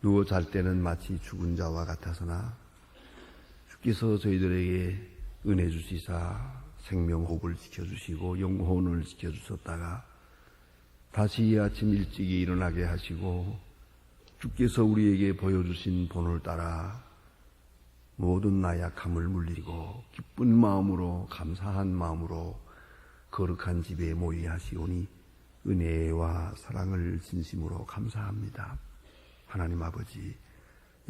누워 잘 때는 마치 죽은 자와 같아서나 주께서 저희들에게 은혜 주시사 생명호흡을 지켜주시고 영혼을 지켜주셨다가 다시 이 아침 일찍이 일어나게 하시고 주께서 우리에게 보여주신 본을 따라 모든 나약함을 물리고 기쁜 마음으로 감사한 마음으로 거룩한 집에 모이게 하시오니 은혜와 사랑을 진심으로 감사합니다. 하나님 아버지,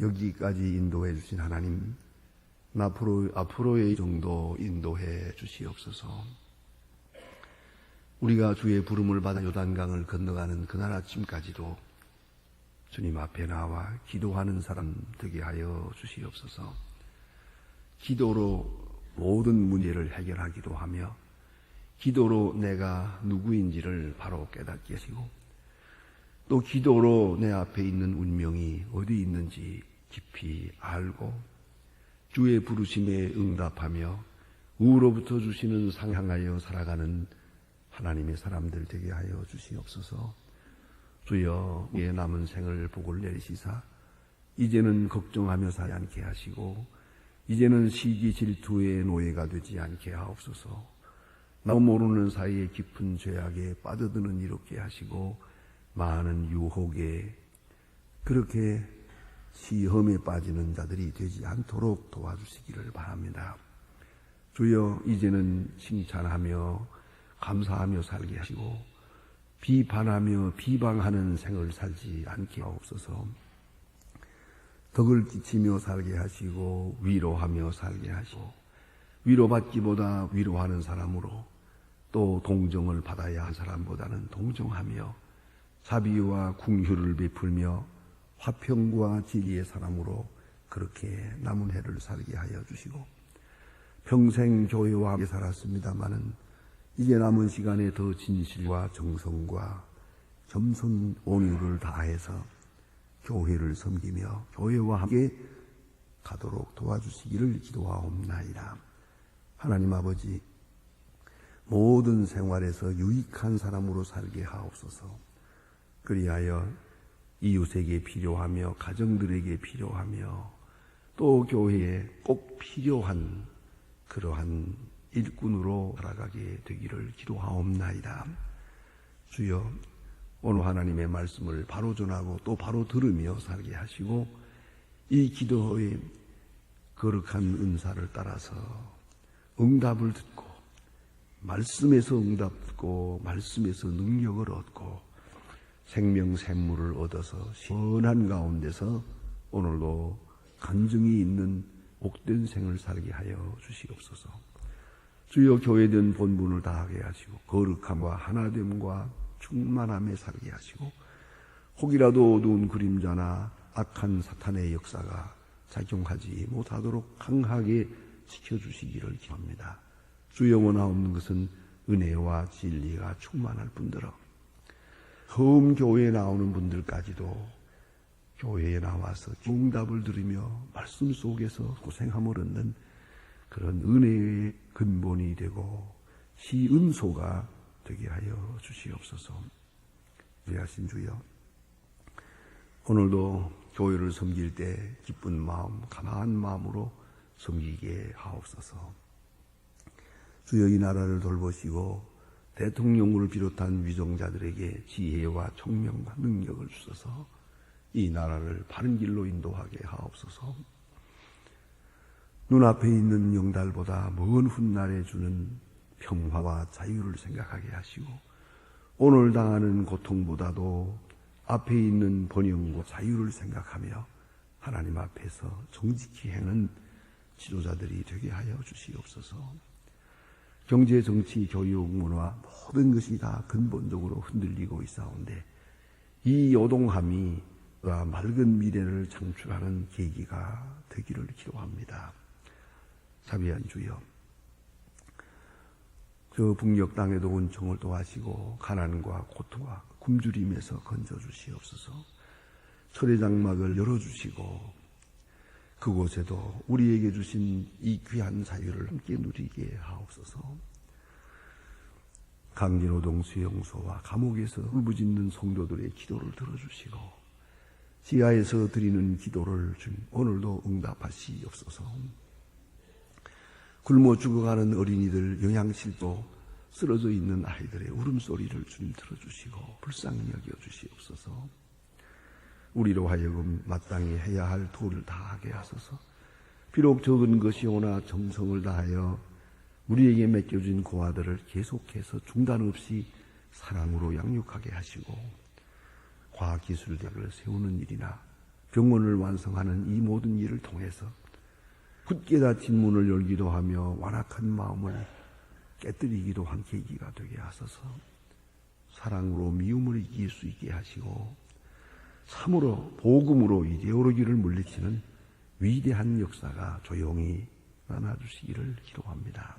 여기까지 인도해 주신 하나님, 앞으로의 정도 인도해 주시옵소서. 우리가 주의 부름을 받아 요단강을 건너가는 그날 아침까지도 주님 앞에 나와 기도하는 사람 되게 하여 주시옵소서. 기도로 모든 문제를 해결하기도 하며 기도로 내가 누구인지를 바로 깨닫게 하시고 또 기도로 내 앞에 있는 운명이 어디 있는지 깊이 알고 주의 부르심에 응답하며 우로부터 주시는 상 향하여 살아가는 하나님의 사람들 되게 하여 주시옵소서. 주여, 우리의 남은 생을 복을 내리시사 이제는 걱정하며 살지 않게 하시고 이제는 시기 질투의 노예가 되지 않게 하옵소서. 나 모르는 사이에 깊은 죄악에 빠져드는 이롭게 하시고 많은 유혹에 그렇게 시험에 빠지는 자들이 되지 않도록 도와주시기를 바랍니다. 주여, 이제는 칭찬하며 감사하며 살게 하시고 비판하며 비방하는 생을 살지 않게 하옵소서. 덕을 끼치며 살게 하시고 위로하며 살게 하시고 위로받기보다 위로하는 사람으로 또 동정을 받아야 한 사람보다는 동정하며 자비와 궁휼을 베풀며 화평과 진리의 사람으로 그렇게 남은 해를 살게 하여 주시고 평생 교회와 함께 살았습니다마는 이제 남은 시간에 더 진실과 정성과 겸손 온유를 다해서 교회를 섬기며 교회와 함께 가도록 도와주시기를 기도하옵나이다. 하나님 아버지, 모든 생활에서 유익한 사람으로 살게 하옵소서. 그리하여 이웃에게 필요하며 가정들에게 필요하며 또 교회에 꼭 필요한 그러한 일꾼으로 살아가게 되기를 기도하옵나이다. 주여, 오늘 하나님의 말씀을 바로 전하고 또 바로 들으며 살게 하시고 이 기도의 거룩한 은사를 따라서 응답을 듣고 말씀에서 응답 듣고 말씀에서 능력을 얻고 생명 샘물을 얻어서 시원한 가운데서 오늘도 간증이 있는 복된 생을 살게 하여 주시옵소서. 주여, 교회된 본분을 다하게 하시고 거룩함과 하나됨과 충만함에 살게 하시고 혹이라도 어두운 그림자나 악한 사탄의 역사가 작용하지 못하도록 강하게 지켜주시기를 기도합니다. 주여, 원하옵는 것은 은혜와 진리가 충만할 뿐더러 처음 교회에 나오는 분들까지도 교회에 나와서 응답을 들으며 말씀 속에서 고생함을 얻는 그런 은혜의 근본이 되고 시은소가 되게 하여 주시옵소서. 귀하신 주여, 오늘도 교회를 섬길 때 기쁜 마음, 감사한 마음으로 섬기게 하옵소서. 주여, 이 나라를 돌보시고 대통령을 비롯한 위정자들에게 지혜와 총명과 능력을 주셔서 이 나라를 바른 길로 인도하게 하옵소서. 눈앞에 있는 영달보다 먼 훗날에 주는 평화와 자유를 생각하게 하시고 오늘 당하는 고통보다도 앞에 있는 번영과 자유를 생각하며 하나님 앞에서 정직히 행한 지도자들이 되게 하여 주시옵소서. 경제, 정치, 교육, 문화 모든 것이 다 근본적으로 흔들리고 있사온데 이 요동함이 맑은 미래를 창출하는 계기가 되기를 기도합니다. 자비한 주여, 저 북녘 땅에도 은총을 도하시고 가난과 고통과 굶주림에서 건져주시옵소서. 철의 장막을 열어주시고 그곳에도 우리에게 주신 이 귀한 자유를 함께 누리게 하옵소서. 강제노동 수용소와 감옥에서 울부짖는 성도들의 기도를 들어주시고 지하에서 드리는 기도를 주님 오늘도 응답하시옵소서. 굶어 죽어가는 어린이들, 영양실도 쓰러져 있는 아이들의 울음소리를 주님 들어주시고 불쌍히 여겨주시옵소서. 우리로 하여금 마땅히 해야 할 도를 다하게 하소서. 비록 적은 것이오나 정성을 다하여 우리에게 맡겨진 고아들을 계속해서 중단 없이 사랑으로 양육하게 하시고, 과학기술대학을 세우는 일이나 병원을 완성하는 이 모든 일을 통해서 굳게 닫힌 문을 열기도 하며 완악한 마음을 깨뜨리기도 한 계기가 되게 하소서. 사랑으로 미움을 이길 수 있게 하시고 참으로 복음으로 이데올로기를 물리치는 위대한 역사가 조용히 일어나주시기를 기도합니다.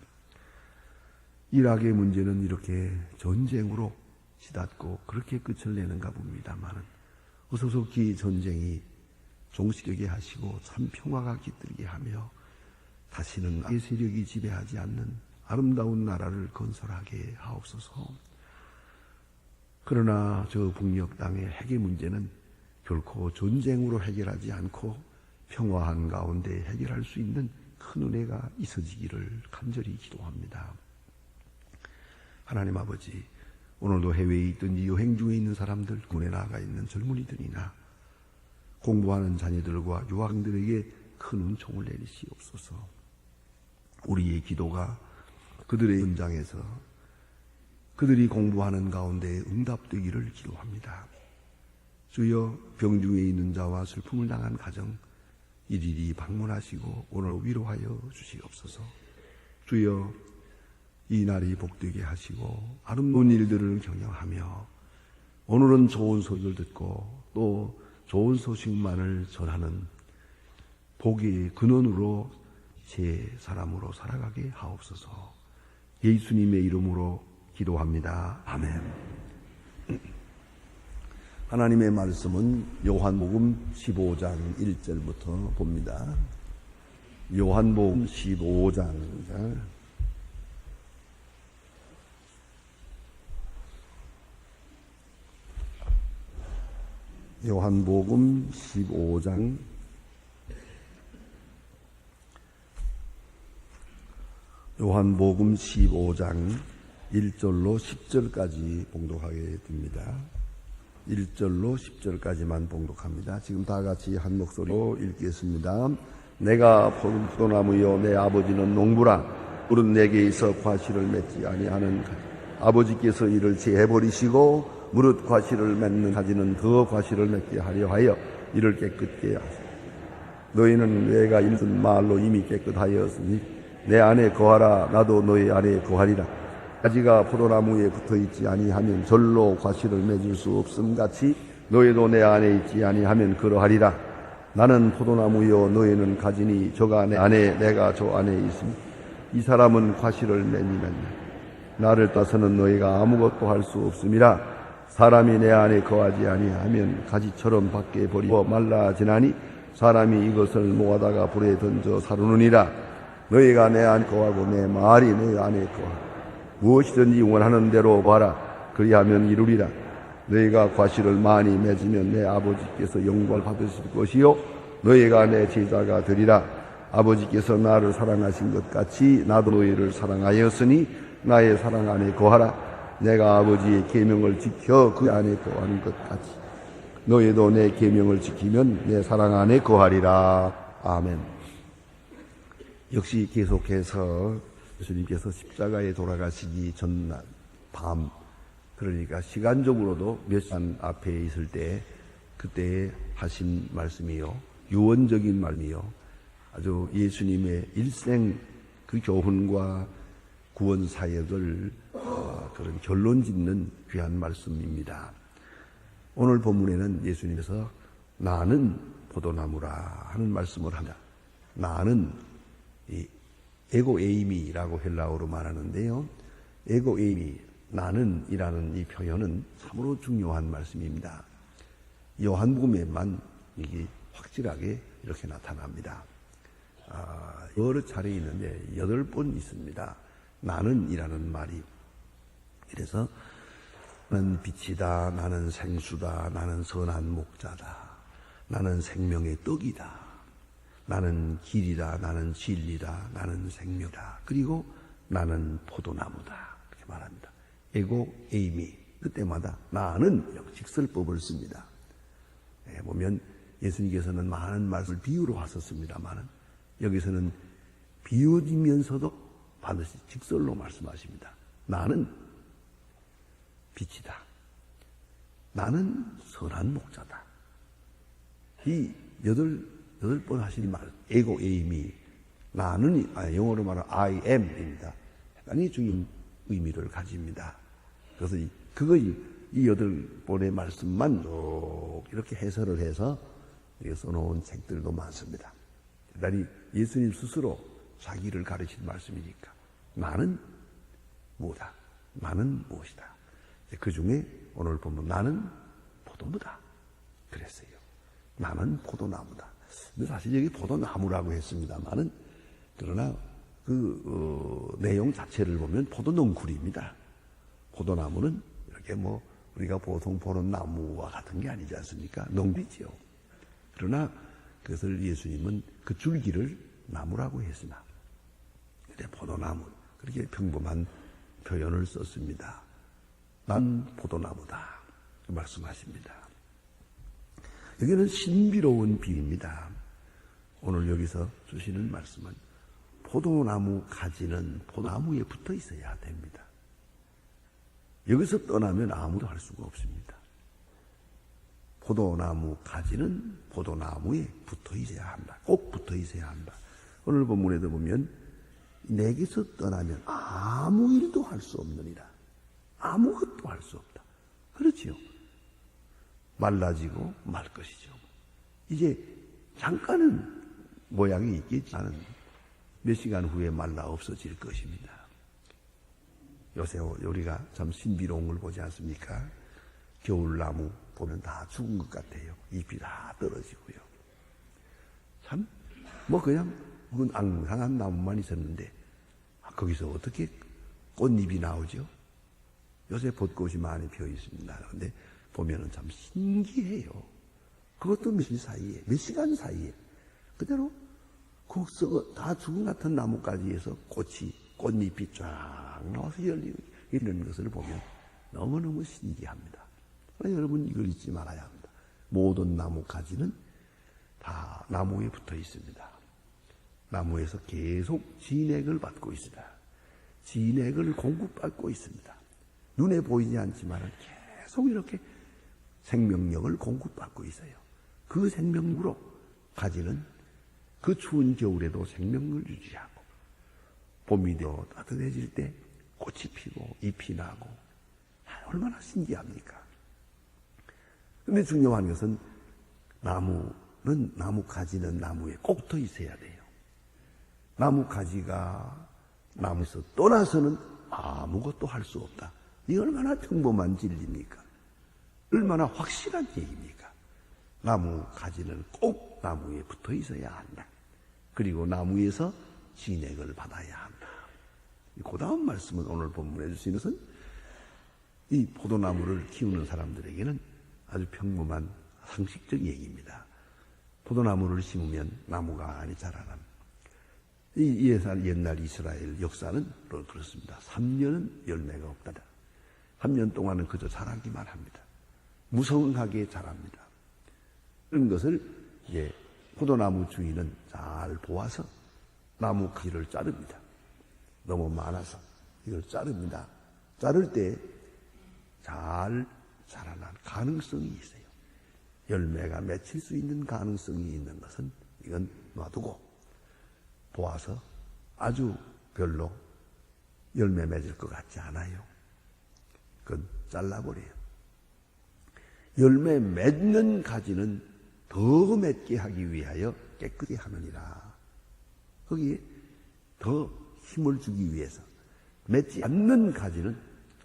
이락의 문제는 이렇게 전쟁으로 치닫고 그렇게 끝을 내는가 봅니다만 어서 속히 전쟁이 종식되게 하시고 참 평화가 깃들게 하며 다시는 악의 세력이 지배하지 않는 아름다운 나라를 건설하게 하옵소서. 그러나 저 북녘 땅의 핵의 문제는 결코 전쟁으로 해결하지 않고 평화한 가운데 해결할 수 있는 큰 은혜가 있어지기를 간절히 기도합니다. 하나님 아버지, 오늘도 해외에 있든지 여행 중에 있는 사람들, 군에 나가 있는 젊은이들이나 공부하는 자녀들과 유학생들에게 큰 은총을 내리시옵소서. 우리의 기도가 그들의 현장에서 그들이 공부하는 가운데 응답되기를 기도합니다. 주여, 병중에 있는 자와 슬픔을 당한 가정 일일이 방문하시고 오늘 위로하여 주시옵소서. 주여, 이 날이 복되게 하시고 아름다운 일들을 경영하며 오늘은 좋은 소식을 듣고 또 좋은 소식만을 전하는 복의 근원으로 제 사람으로 살아가게 하옵소서. 예수님의 이름으로 기도합니다. 아멘. 하나님의 말씀은 요한복음 15장 1절부터 봅니다. 요한복음 15장 요한복음 15장 1절로 10절까지 봉독하게 됩니다. 1절로 10절까지만 봉독합니다. 지금 다 같이 한 목소리로 읽겠습니다. 내가 포도나무여 내 아버지는 농부라. 꿀은 내게 있어 과실을 맺지 아니하는 아버지께서 이를 제해버리시고 무릇 과실을 맺는 가지는 더 과실을 맺게 하려 하여 이를 깨끗게 하시고, 너희는 내가 읽은 말로 이미 깨끗하였으니 내 안에 거하라. 나도 너희 안에 거하리라. 가지가 포도나무에 붙어있지 아니하면 절로 과실을 맺을 수 없음 같이 너희도 내 안에 있지 아니하면 그러하리라. 나는 포도나무여 너희는 가지니 저가 내 안에 내가 저 안에 있으니 이 사람은 과실을 매니 맺나. 나를 따서는 너희가 아무것도 할 수 없음이라. 사람이 내 안에 거하지 아니하면 가지처럼 밖에 버리고 말라지나니 사람이 이것을 모아다가 불에 던져 사르느니라. 너희가 내 안에 거하고 내 말이 너희 안에 거하라. 무엇이든지 원하는 대로 봐라. 그리하면 이루리라. 너희가 과실을 많이 맺으면 내 아버지께서 영광을 받으실 것이요 너희가 내 제자가 되리라. 아버지께서 나를 사랑하신 것 같이 나도 너희를 사랑하였으니 나의 사랑 안에 거하라. 내가 아버지의 계명을 지켜 그 안에 거하는 것 같이 너희도 내 계명을 지키면 내 사랑 안에 거하리라. 아멘. 역시 계속해서 예수님께서 십자가에 돌아가시기 전날 밤, 그러니까 시간적으로도 몇 시간 앞에 있을 때 그때 하신 말씀이요, 유언적인 말이요, 아주 예수님의 일생 그 교훈과 구원 사역을 그런 결론 짓는 귀한 말씀입니다. 오늘 본문에는 예수님께서 나는 포도나무라 하는 말씀을 합니다. 나는 이 에고에이미라고 헬라어로 말하는데요, 에고에이미, 나는이라는 이 표현은 참으로 중요한 말씀입니다. 요한복음에만 이게 확실하게 이렇게 나타납니다. 여러 차례 있는데 8번 있습니다. 나는이라는 말이. 그래서 나는 빛이다, 나는 생수다, 나는 선한 목자다, 나는 생명의 떡이다. 나는 길이다. 나는 진리다. 나는 생명이다. 그리고 나는 포도나무다. 이렇게 말합니다. 에고 에이미. 그때마다 나는 직설법을 씁니다. 보면 예수님께서는 많은 말씀을 비유로 하셨습니다만 여기서는 비유지면서도 반드시 직설로 말씀하십니다. 나는 빛이다. 나는 선한 목자다. 이 여덟 번 하신 말, 에고 에이미, 나는, 영어로 말하면 I am입니다. 대단히 중요한 의미를 가집니다. 그래서 이 여덟 번의 말씀만 이렇게 해설을 해서 써놓은 책들도 많습니다. 대단히 예수님 스스로 자기를 가르친 말씀이니까. 나는 뭐다? 나는 무엇이다? 그 중에 오늘 보면 나는 포도나무다. 그랬어요. 나는 포도나무다. 근데 사실 여기 포도나무라고 했습니다만은 그러나 내용 자체를 보면 포도넝쿨입니다. 포도나무는 이렇게 우리가 보통 보는 나무와 같은 게 아니지 않습니까? 넝쿨이죠. 그러나 그것을 예수님은 그 줄기를 나무라고 했으나 근데 포도나무 그렇게 평범한 표현을 썼습니다. 난 포도나무다 말씀하십니다. 여기는 신비로운 비유입니다. 오늘 여기서 주시는 말씀은 포도나무 가지는 포도나무에 붙어 있어야 됩니다. 여기서 떠나면 아무도 할 수가 없습니다. 포도나무 가지는 포도나무에 붙어 있어야 한다. 꼭 붙어 있어야 한다. 오늘 본문에도 보면 내게서 떠나면 아무 일도 할 수 없느니라. 아무것도 할 수 없다. 그렇지요. 말라지고 말 것이죠. 이제 잠깐은 모양이 있겠지만 몇 시간 후에 말라 없어질 것입니다. 요새 우리가 참 신비로운 걸 보지 않습니까? 겨울나무 보면 다 죽은 것 같아요. 잎이 다 떨어지고요. 참 그냥 그건 앙상한 나무만 있었는데 거기서 어떻게 꽃잎이 나오죠? 요새 벚꽃이 많이 피어 있습니다. 그런데 보면은 참 신기해요. 그것도 며칠 사이에, 몇 시간 사이에 그대로 다 죽은 같은 나뭇가지에서 꽃잎이 쫙 나와서 열리고 이런 것을 보면 너무너무 신기합니다. 여러분 이걸 잊지 말아야 합니다. 모든 나뭇가지는 다 나무에 붙어 있습니다. 나무에서 계속 진액을 받고 있습니다. 진액을 공급받고 있습니다. 눈에 보이지 않지만 계속 이렇게 생명력을 공급받고 있어요. 그 생명으로 가지는 그 추운 겨울에도 생명을 유지하고 봄이 되어 따뜻해질 때 꽃이 피고 잎이 나고 얼마나 신기합니까? 그런데 중요한 것은 나무 가지는 나무에 꼭 붙어 있어야 돼요. 나무 가지가 나무에서 떠나서는 아무것도 할 수 없다. 이 얼마나 평범한 진리입니까? 얼마나 확실한 얘기입니까? 나무 가지는 꼭 나무에 붙어 있어야 한다. 그리고 나무에서 진액을 받아야 한다. 그 다음 말씀은 오늘 본문에 주신 것은 이 포도나무를 키우는 사람들에게는 아주 평범한 상식적 얘기입니다. 포도나무를 심으면 나무가 많이 자라남. 이 옛날 이스라엘 역사는 그렇습니다. 3년은 열매가 없다. 3년 동안은 그저 자라기만 합니다. 무성하게 자랍니다. 그런 것을 이제 포도나무 주인은 잘 보아서 나무 가지를 자릅니다. 너무 많아서 이걸 자릅니다. 자를 때 잘 자라날 가능성이 있어요. 열매가 맺힐 수 있는 가능성이 있는 것은 이건 놔두고 보아서 아주 별로 열매 맺을 것 같지 않아요. 그건 잘라버려요. 열매 맺는 가지는 더 맺게 하기 위하여 깨끗이 하느니라. 거기에 더 힘을 주기 위해서 맺지 않는 가지는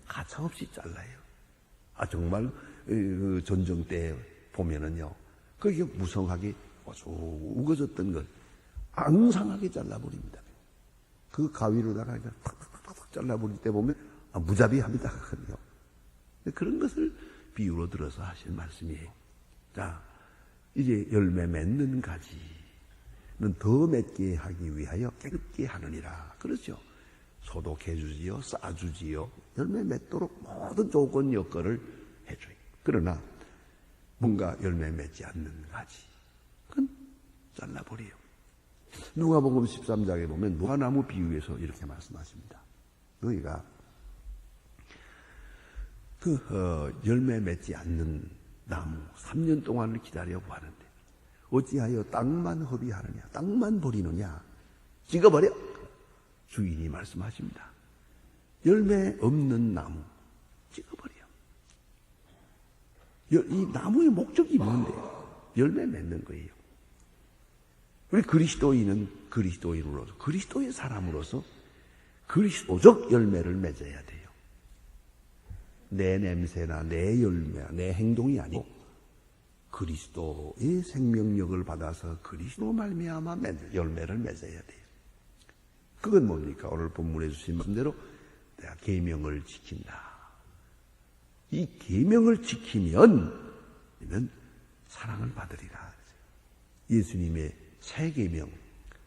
가차없이 잘라요. 정말 전쟁 때 보면은요, 그게 무성하게 우거졌던 걸 앙상하게 잘라버립니다. 그 가위로다가 탁탁탁탁 잘라버릴 때 보면 무자비합니다. 그런 것을 비유로 들어서 하신 말씀이에요. 자, 이제 열매 맺는 가지는 더 맺게 하기 위하여 깨끗게 하느니라. 그렇죠. 소독해주지요, 싸주지요, 열매 맺도록 모든 조건 여건을 해줘요. 그러나 뭔가 열매 맺지 않는 가지, 그건 잘라버려요. 누가복음 13장에 보면 무화나무 비유에서 이렇게 말씀하십니다. 너희가 열매 맺지 않는 나무 3년 동안을 기다려고 하는데 어찌하여 땅만 허비하느냐, 땅만 버리느냐, 찍어버려. 주인이 말씀하십니다. 열매 없는 나무 찍어버려. 이 나무의 목적이 있는데 열매 맺는 거예요. 우리 그리스도인은 그리스도인으로서, 그리스도의 사람으로서 그리스도적 열매를 맺어야 돼요. 내 냄새나 내 열매나 내 행동이 아니고 그리스도의 생명력을 받아서 그리스도 말미암아 열매를 맺어야 돼요. 그건 뭡니까? 오늘 본문에 주신 말씀대로 내가 계명을 지킨다. 이 계명을 지키면 사랑을 받으리라. 예수님의 새 계명,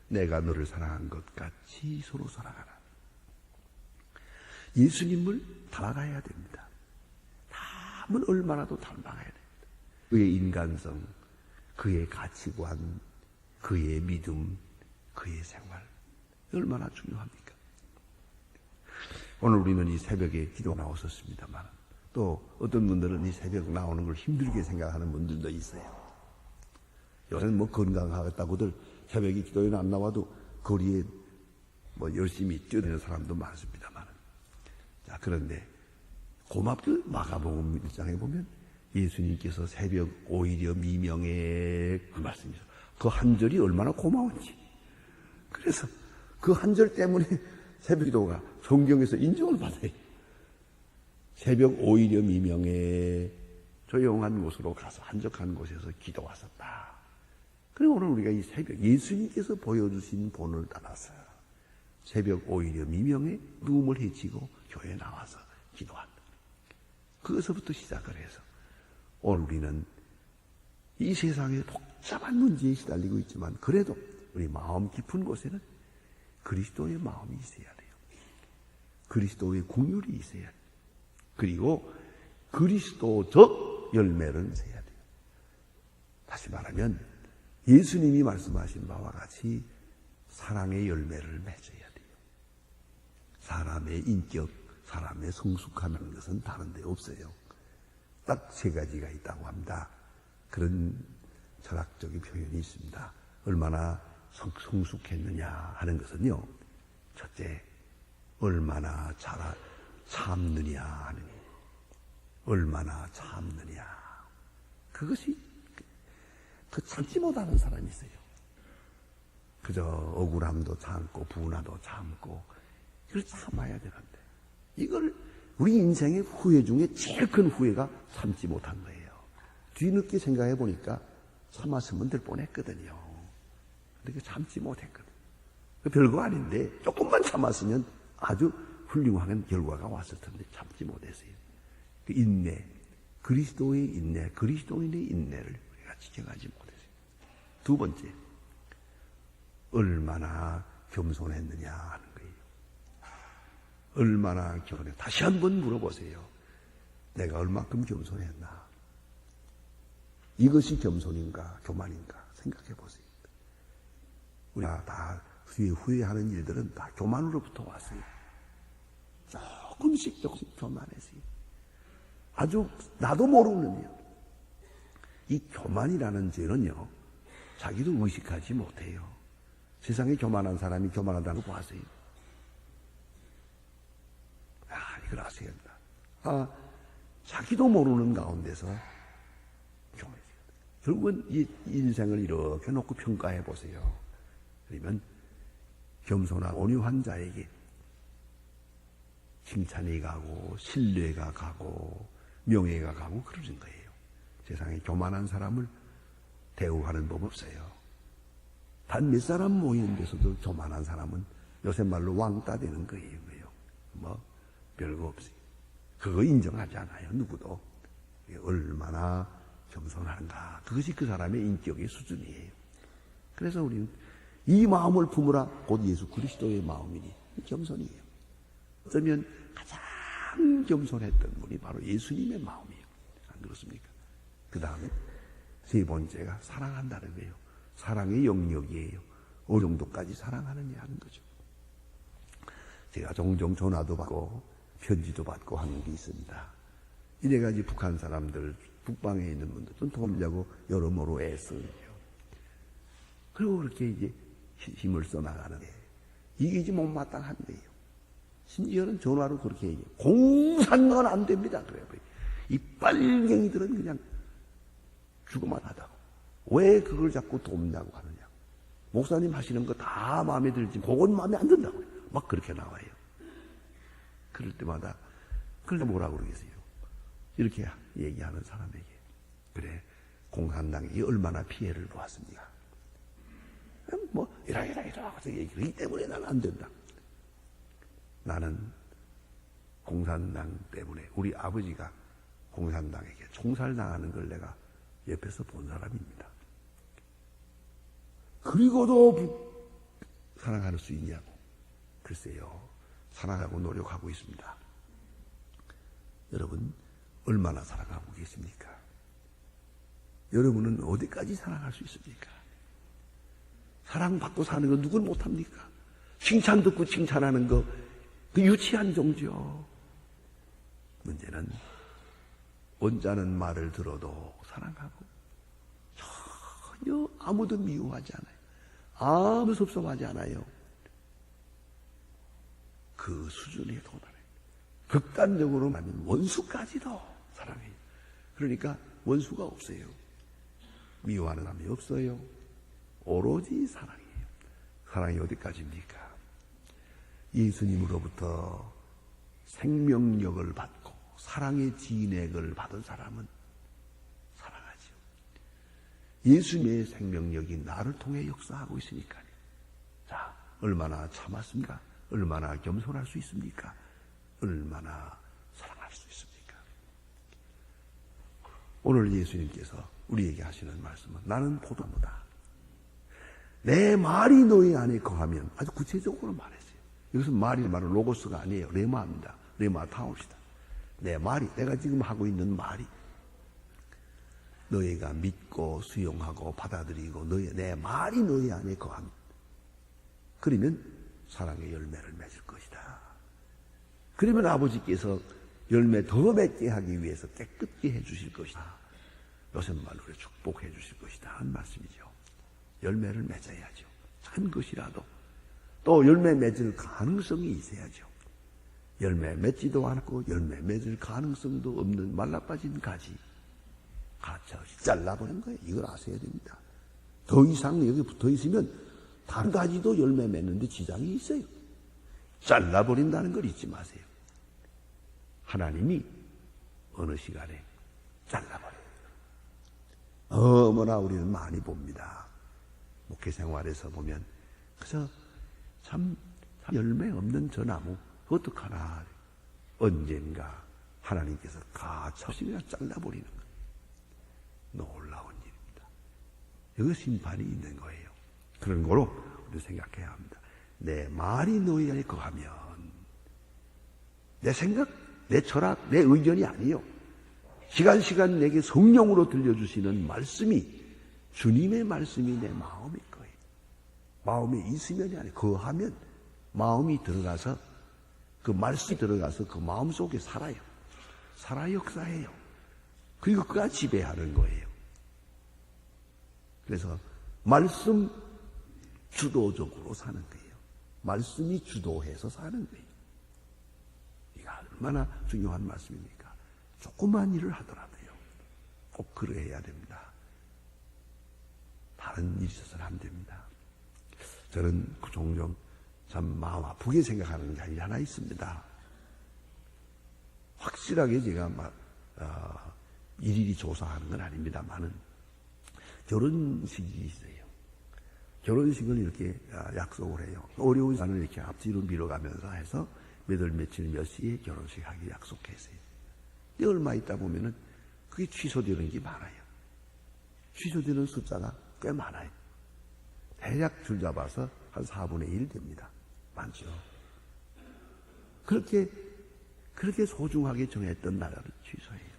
내가 너를 사랑한 것 같이 서로 사랑하라. 예수님을 닮아가야 됩니다. 닮은 얼마나도 닮아가야 됩니다. 그의 인간성, 그의 가치관, 그의 믿음, 그의 생활 얼마나 중요합니까? 오늘 우리는 이 새벽에 기도 나왔었습니다만 또 어떤 분들은 이 새벽 나오는 걸 힘들게 생각하는 분들도 있어요. 요새는 뭐 건강하겠다고들 새벽에 기도에 안 나와도 거리에 뭐 열심히 뛰어다니는 사람도 많습니다만, 자, 그런데 고맙게 마가복음 1장에 보면 예수님께서 새벽 오히려 미명에 그 말씀이죠. 그 한 절이 얼마나 고마운지. 그래서 그 한 절 때문에 새벽 기도가 성경에서 인정을 받아요. 새벽 오히려 미명에 조용한 곳으로 가서 한적한 곳에서 기도하셨다. 그리고 오늘 우리가 이 새벽 예수님께서 보여주신 본을 따라서 새벽 오히려 미명에 누움을 해치고 교회에 나와서 기도한다. 그것부터 시작을 해서 오늘 우리는 이 세상에 복잡한 문제에 시달리고 있지만 그래도 우리 마음 깊은 곳에는 그리스도의 마음이 있어야 돼요. 그리스도의 긍휼이 있어야 돼요. 그리고 그리스도적 열매를 맺어야 돼요. 다시 말하면 예수님이 말씀하신 바와 같이 사랑의 열매를 맺어야 돼요. 사람의 인격, 사람의 성숙함이라는 것은 다른 데 없어요. 딱 세 가지가 있다고 합니다. 그런 철학적인 표현이 있습니다. 얼마나 성숙했느냐 하는 것은요, 첫째, 얼마나 참느냐 하는 것. 얼마나 참느냐. 그것이 그 참지 못하는 사람이 있어요. 그저 억울함도 참고 분화도 참고 이걸 참아야 되는데 이걸 우리 인생의 후회 중에 제일 큰 후회가 참지 못한 거예요. 뒤늦게 생각해 보니까 참았으면 될 뻔했거든요. 근데 참지 못했거든요. 별거 아닌데 조금만 참았으면 아주 훌륭한 결과가 왔을 텐데 참지 못했어요. 그 인내, 그리스도의 인내, 그리스도인의 인내를 우리가 지켜가지 못했어요. 두 번째, 얼마나 겸손했느냐 하는 거예요. 얼마나 겸손해. 다시 한번 물어보세요. 내가 얼마큼 겸손했나? 이것이 겸손인가, 교만인가 생각해 보세요. 우리가 다 후회하는 일들은 다 교만으로부터 왔어요. 조금씩 교만했어요. 아주 나도 모르는요. 이 교만이라는 죄는요, 자기도 의식하지 못해요. 세상에 교만한 사람이 교만하다는 거 보세요. 이걸 아셔야 된다. 자기도 모르는 가운데서 교만해요. 결국은 이 인생을 이렇게 놓고 평가해 보세요. 그러면 겸손한 온유한 자에게 칭찬이 가고 신뢰가 가고 명예가 가고 그러는 거예요. 세상에 교만한 사람을 대우하는 법 없어요. 단 몇 사람 모이는 데서도 교만한 사람은 요새 말로 왕따 되는 거예요. 뭐 별거 없어요. 그거 인정하지 않아요. 누구도. 얼마나 겸손한가. 그것이 그 사람의 인격의 수준이에요. 그래서 우리는 이 마음을 품으라 곧 예수 그리스도의 마음이니 겸손이에요. 어쩌면 가장 겸손했던 분이 바로 예수님의 마음이에요. 안 그렇습니까? 그 다음에 세 번째가 사랑한다는 거예요. 사랑의 영역이에요. 어느 정도까지 사랑하느냐 하는 거죠. 제가 종종 전화도 받고 편지도 받고 하는 게 있습니다. 이래가지고 북한 사람들, 북방에 있는 분들은 도움려고 여러모로 애써요. 그리고 그렇게 이제 힘을 써나가는데 이게 이제 못마땅한데요. 심지어는 전화로 그렇게 얘기해요. 공산당은 안 됩니다. 그래요. 이 빨갱이들은 그냥 죽어만 하다고. 왜 그걸 자꾸 돕냐고 하느냐. 목사님 하시는 거 다 마음에 들지 그건 마음에 안 든다고. 막 그렇게 나와요. 그럴 때마다 그걸 뭐라고 그러겠어요. 이렇게 얘기하는 사람에게. 그래, 공산당이 얼마나 피해를 보았습니까? 뭐 이라 하고서 얘기하기 때문에 나는 안 된다. 나는 공산당 때문에 우리 아버지가 공산당에게 총살당하는 걸 내가 옆에서 본 사람입니다. 그리고도 사랑할 수 있냐고. 글쎄요. 사랑하고 노력하고 있습니다. 여러분 얼마나 사랑하고 계십니까? 여러분은 어디까지 사랑할 수 있습니까? 사랑받고 사는 거 누군 못합니까? 칭찬 듣고 칭찬하는 거 그 유치한 종죠. 문제는 언짢은 말을 들어도 사랑하고 전혀 아무도 미워하지 않아요. 아무 섭섭하지 않아요. 그 수준에 도달해요. 극단적으로 말하면 원수까지도 사랑해요. 그러니까 원수가 없어요. 미워하는 사람이 없어요. 오로지 사랑이에요. 사랑이 어디까지입니까? 예수님으로부터 생명력을 받고 사랑의 진액을 받은 사람은 사랑하죠. 예수님의 생명력이 나를 통해 역사하고 있으니까요. 자, 얼마나 참았습니까? 얼마나 겸손할 수 있습니까? 얼마나 사랑할 수 있습니까? 오늘 예수님께서 우리에게 하시는 말씀은 나는 포도나무다. 내 말이 너희 안에 거하면 아주 구체적으로 말했어요. 여기서 말이 말은 로고스가 아니에요. 레마입니다. 레마 타옵시다. 내 말이, 내가 지금 하고 있는 말이 너희가 믿고 수용하고 받아들이고 내 말이 너희 안에 거하면 그러면 사랑의 열매를 맺을 것이다. 그러면 아버지께서 열매 더 맺게 하기 위해서 깨끗게 해주실 것이다. 요새 말로 축복해 주실 것이다 하는 말씀이죠. 열매를 맺어야죠. 한 것이라도. 또 열매 맺을 가능성이 있어야죠. 열매 맺지도 않고 열매 맺을 가능성도 없는 말라빠진 가지. 가차없이 잘라버린 거예요. 이걸 아셔야 됩니다. 더 이상 여기 붙어 있으면 다른 가지도 열매 맺는데 지장이 있어요. 잘라버린다는 걸 잊지 마세요. 하나님이 어느 시간에 잘라버려요. 어머나 우리는 많이 봅니다. 목회 생활에서 보면 그래서 참 열매 없는 저 나무 어떡하나. 언젠가 하나님께서 가차없이 그냥 잘라버리는 거예요. 놀라운 일입니다. 여기 심판이 있는 거예요. 그런 거로 우리 생각해야 합니다. 내 말이 너희 안에 거하면 내 생각, 내 철학, 내 의견이 아니요. 시간 내게 성령으로 들려주시는 말씀이 주님의 말씀이 내 마음일 거예요. 마음에 있으면이 아니에요. 거하면 마음이 들어가서 그 말씀이 들어가서 그 마음 속에 살아요. 살아 역사해요. 그리고 그가 지배하는 거예요. 그래서 말씀 주도적으로 사는 거예요. 말씀이 주도해서 사는 거예요. 이게 얼마나 중요한 말씀입니까? 조그만 일을 하더라도요. 꼭 그러해야 됩니다. 다른 일이 있어서는 안 됩니다. 저는 종종 참 마음 아프게 생각하는 게 하나 있습니다. 확실하게 제가 일일이 조사하는 건 아닙니다만은 결혼식이 있어요. 결혼식을 이렇게 약속을 해요. 어려운 시간을 이렇게 앞뒤로 밀어가면서 해서 몇 월 며칠 몇 시에 결혼식 하기 약속했어요. 근데 얼마 있다 보면은 그게 취소되는 게 많아요. 취소되는 숫자가 꽤 많아요. 대략 줄 잡아서 한 4분의 1 됩니다. 많죠. 그렇게 소중하게 정했던 나라를 취소해요.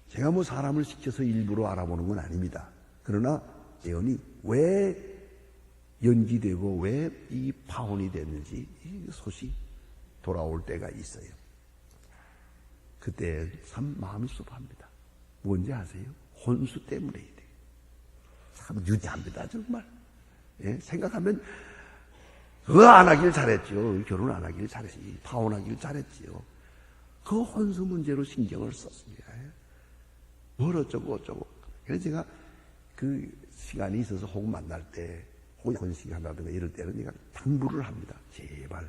제가 뭐 사람을 시켜서 일부러 알아보는 건 아닙니다. 그러나 예언이 왜 연기되고 왜 이 파혼이 됐는지 이 소식 돌아올 때가 있어요. 그때 참 마음이 섭합니다. 뭔지 아세요? 혼수 때문에. 참 유치합니다, 정말. 예? 생각하면 안 하길 잘했죠. 결혼 안 하길 잘했지. 파혼하길 잘했지요. 그 혼수 문제로 신경을 썼습니다. 뭘 어쩌고 어쩌고. 그래서 제가 그 시간이 있어서 혹 만날 때, 혹 혼식 한다든가 이럴 때는 제가 당부를 합니다. 제발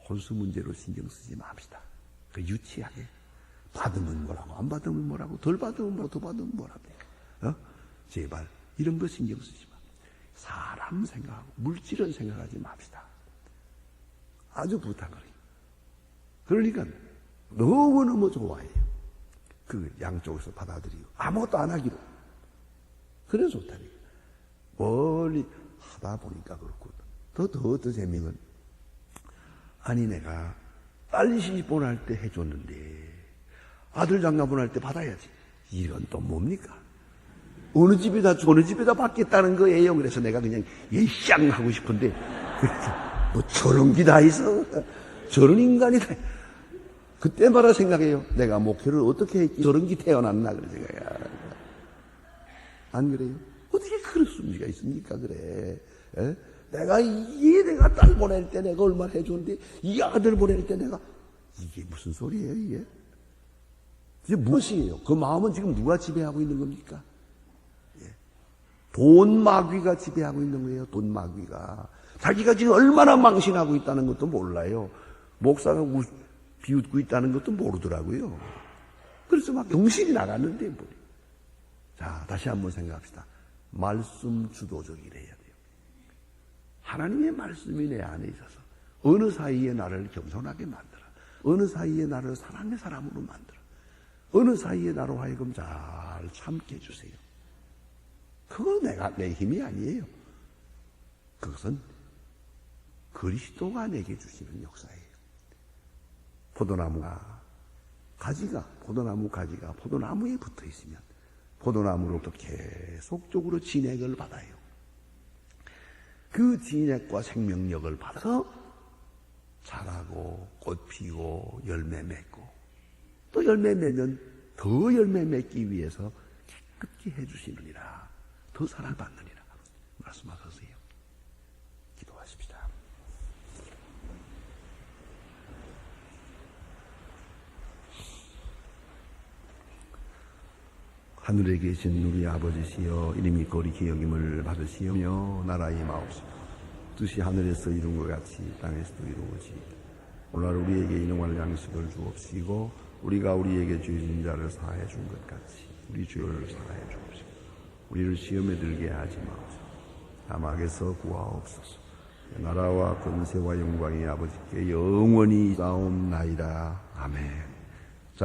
혼수 문제로 신경 쓰지 맙시다. 그 유치하게. 받으면 뭐라고, 안 받으면 뭐라고, 덜 받으면 뭐라고, 더 받으면 뭐라고. 제발 이런 거 신경 쓰지 마. 사람 생각하고 물질은 생각하지 맙시다. 아주 부탁을 해요. 그러니까 너무너무 좋아해요. 그 양쪽에서 받아들이고 아무것도 안 하기로. 그래서 좋다니까. 멀리 하다 보니까 그렇고 더 재미는 아니 내가 딸 시집보낼 때 해줬는데 아들 장가보낼 때 받아야지. 이건 또 뭡니까? 어느 집에다 받겠다는 거예요. 그래서 내가 그냥 예쌍 하고 싶은데 그래서 뭐 저런 게 다 있어. 저런 인간이 다. 그때마다 생각해요. 내가 목회를 어떻게 했지? 저런 게 태어났나 그래 제가. 안 그래요? 어떻게 그럴 수가 있습니까? 그래. 에? 내가 딸 보낼 때 내가 얼마나 해줬는데 이 아들 보낼 때 내가 이게 무슨 소리예요 이게? 이게 무엇이에요? 그 마음은 지금 누가 지배하고 있는 겁니까? 돈 마귀가 지배하고 있는 거예요. 돈 마귀가. 자기가 지금 얼마나 망신하고 있다는 것도 몰라요. 목사가 비웃고 있다는 것도 모르더라고요. 그래서 막 정신이 나갔는데 뭐. 자, 다시 한번 생각합시다. 말씀 주도적이래야 돼요. 하나님의 말씀이 내 안에 있어서 어느 사이에 나를 겸손하게 만들어. 어느 사이에 나를 사랑의 사람으로 만들어. 어느 사이에 나로 하여금 잘 참게 해주세요. 그건 내 힘이 아니에요. 그것은 그리스도가 내게 주시는 역사예요. 포도나무 가지가 포도나무에 붙어 있으면 포도나무로부터 계속적으로 진액을 받아요. 그 진액과 생명력을 받아서 자라고 꽃 피고 열매 맺고 또 열매 맺으면 더 열매 맺기 위해서 깨끗게 해주시느니라. 더 사랑받느니라. 말씀하세요. 기도하십시다. 하늘에 계신 우리 아버지시여 이름이 거리 기여김을 받으시오며 나라의 마옵시고 뜻이 하늘에서 이룬 것 같이 땅에서도 이루어지이다. 오늘 우리에게 일용할 양식을 주옵시고 우리가 우리에게 죄 지은 자를 사하여 준 것 같이 우리 죄를 사하여 주옵시고 우리를 시험에 들게 하지 마옵소서. 다막에서 구하옵소서. 나라와 권세와 영광이 아버지께 영원히 있사옵나이다. 아멘.